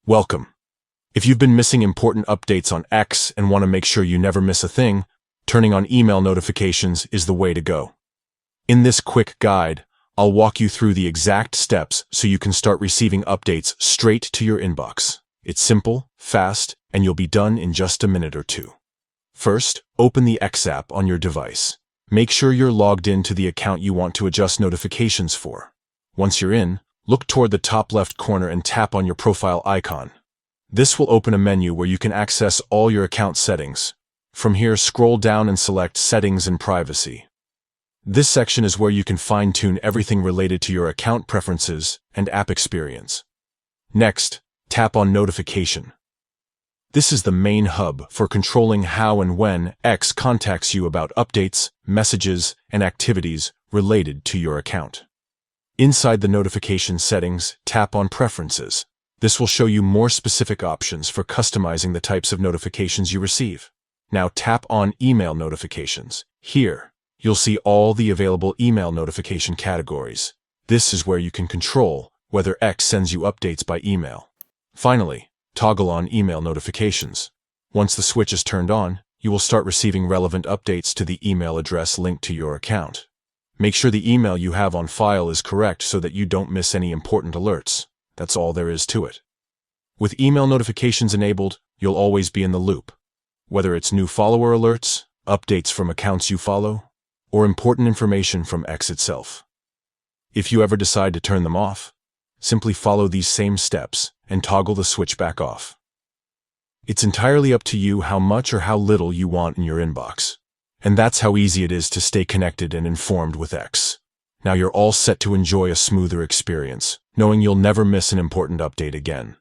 Welcome. If you've been missing important updates on X and want to make sure you never miss a thing, turning on email notifications is the way to go. In this quick guide, I'll walk you through the exact steps so you can start receiving updates straight to your inbox. It's simple, fast, and you'll be done in just a minute or two. First, open the X app on your device. Make sure you're logged in to the account you want to adjust notifications for. Once you're in, look toward the top left corner and tap on your profile icon. This will open a menu where you can access all your account settings. From here, scroll down and select Settings and Privacy. This section is where you can fine-tune everything related to your account preferences and app experience. Next, tap on Notification. This is the main hub for controlling how and when X contacts you about updates, messages, and activities related to your account. Inside the notification settings, tap on Preferences. This will show you more specific options for customizing the types of notifications you receive. Now tap on Email Notifications. Here, you'll see all the available email notification categories. This is where you can control whether X sends you updates by email. Finally, toggle on Email Notifications. Once the switch is turned on, you will start receiving relevant updates to the email address linked to your account. Make sure the email you have on file is correct so that you don't miss any important alerts. That's all there is to it. With email notifications enabled, you'll always be in the loop. Whether it's new follower alerts, updates from accounts you follow, or important information from X itself. If you ever decide to turn them off, simply follow these same steps and toggle the switch back off. It's entirely up to you how much or how little you want in your inbox. And that's how easy it is to stay connected and informed with X. Now you're all set to enjoy a smoother experience, knowing you'll never miss an important update again.